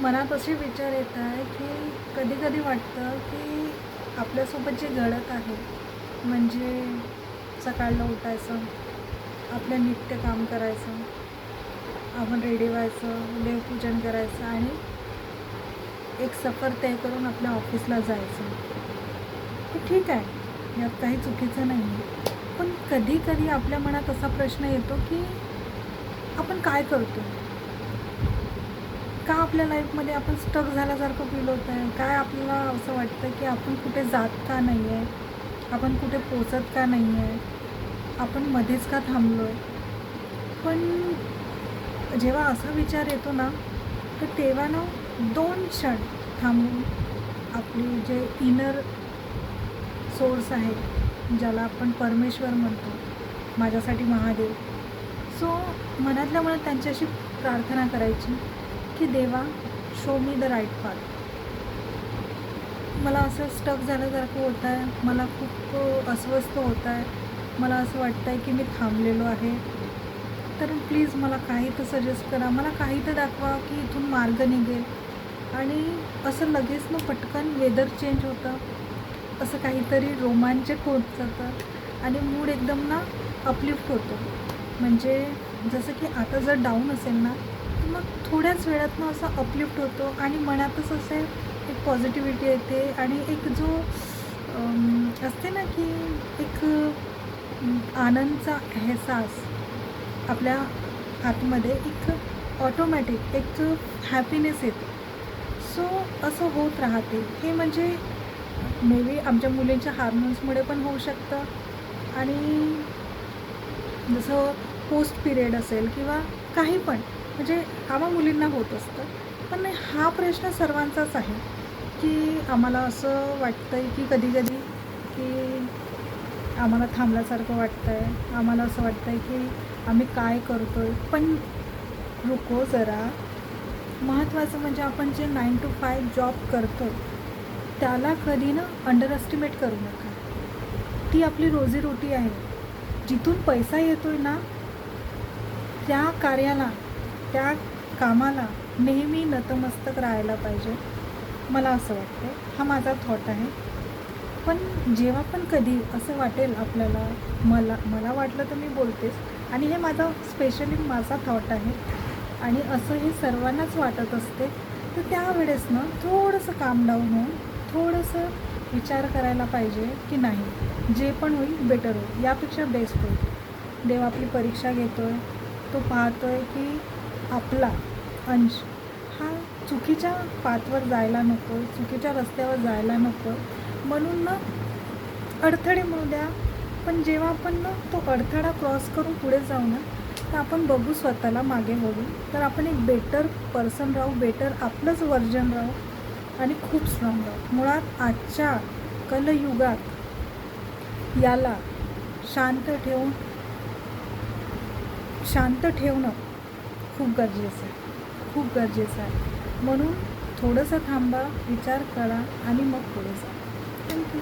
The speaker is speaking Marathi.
मनात असे विचार येत आहे की कधी कधी वाटतं की आपल्यासोबत जे घडत आहे म्हणजे सकाळला उठायचं, आपलं नित्य काम करायचं, आपण रेडी व्हायचं, देवपूजन करायचं आणि एक सफर तय करून आपल्या ऑफिसला जायचं. हे ठीक आहे, यात काही चुकीचं नाही आहे. पण कधी कधी आपल्या मनात असा प्रश्न येतो की आपण काय करतो, का आपल्या लाईफमध्ये आपण स्टक झाल्यासारखं फील होत आहे, काय आपल्याला असं वाटतं की आपण कुठे जात का नाही आहे, आपण कुठे पोचत का नाही आहे, आपण मध्येच का थांबलो आहे. पण जेव्हा असा विचार येतो ना, तर तेव्हा ना 2 क्षण थांबून आपली जे इनर सोर्स आहे, ज्याला आपण परमेश्वर म्हणतो, माझ्यासाठी महादेव. सो मनातल्या मनात त्यांच्याशी प्रार्थना करायची की देवा, show me the right path. मला असं स्टक झाल्यासारखं होत आहे, मला खूप अस्वस्थ होत आहे, मला असं वाटतं आहे की मी थांबलेलो आहे. तर प्लीज मला काही तर सजेस्ट करा, मला काही तर दाखवा की इथून मार्ग निघेल. आणि असं लगेच ना पटकन वेदर चेंज होतं, असं काहीतरी रोमांचक होत जातं आणि मूड एकदम ना अपलिफ्ट होतो. म्हणजे जसं की आता जर डाऊन असेल ना, तर मग थोड्याच वेळात ना असं अपलिफ्ट होतो आणि मनातच असे एक पॉझिटिव्हिटी येते आणि एक जो असते ना की एक आनंदचा एहसास आपल्या आतमध्ये एक ऑटोमॅटिक एक हॅपीनेस येते. सो असं होत राहते. हे म्हणजे मे बी आमच्या मुलींच्या हार्मोन्समुळे पण होऊ शकतं आणि जसं पोस्ट पिरियड असेल किंवा काही पण, म्हणजे आम्हा मुलींना होत असतं. पण हा प्रश्न सर्वांचाच आहे की आम्हाला असं वाटतं आहे की कधी-कधी की आम्हाला थांबल्यासारखं वाटतं आहे. आम्हाला असं वाटतं आहे की आम्ही काय करतो आहे. पण रुको जरा, महत्त्वाचं म्हणजे आपण जे 9 to 5 जॉब करतो आहे, त्याला कधी ना अंडर एस्टिमेट करू नका. ती आपली रोजीरोटी आहे. जिथून पैसा येतो आहे ना, त्या कार्याला, त्या कामाला नेहमी नतमस्तक राहायला पाहिजे, मला असं वाटतं. हा माझा थॉट आहे. पण जेव्हा पण कधी असं वाटेल आपल्याला, मला वाटलं तर मी बोलतेच आणि हे माझा स्पेशली माझा थॉट आहे आणि असं हे सर्वांनाच वाटत असते. तर त्यावेळेस ना थोडंसं काम डाऊन होऊन थोडंसं विचार करायला पाहिजे की नाही, जे पण होईल बेटर होईल, यापेक्षा बेस्ट होईल. देव आपली परीक्षा घेतो आहे, तो पाहतो आहे की आपला अंश हा चुकीच्या पाथवर जायला नको, चुकीच्या रस्त्यावर जायला नको. म्हणून ना अडथळे म्हणू द्या, पण जेव्हा आपण ना तो अडथळा क्रॉस करून पुढे जाऊ ना, तर आपण बघू स्वतःला मागे बघू, तर आपण एक बेटर पर्सन राहू, बेटर आपलंच व्हर्जन राहू आणि खूप स्ट्रॉंग राहू. मुळात आजच्या कलयुगात याला शांत ठेवणं खूप गरजेचं आहे, खूप गरजेचं आहे. म्हणून थोडंसं थांबा, विचार करा आणि मग पुढे जा. थँक्यू.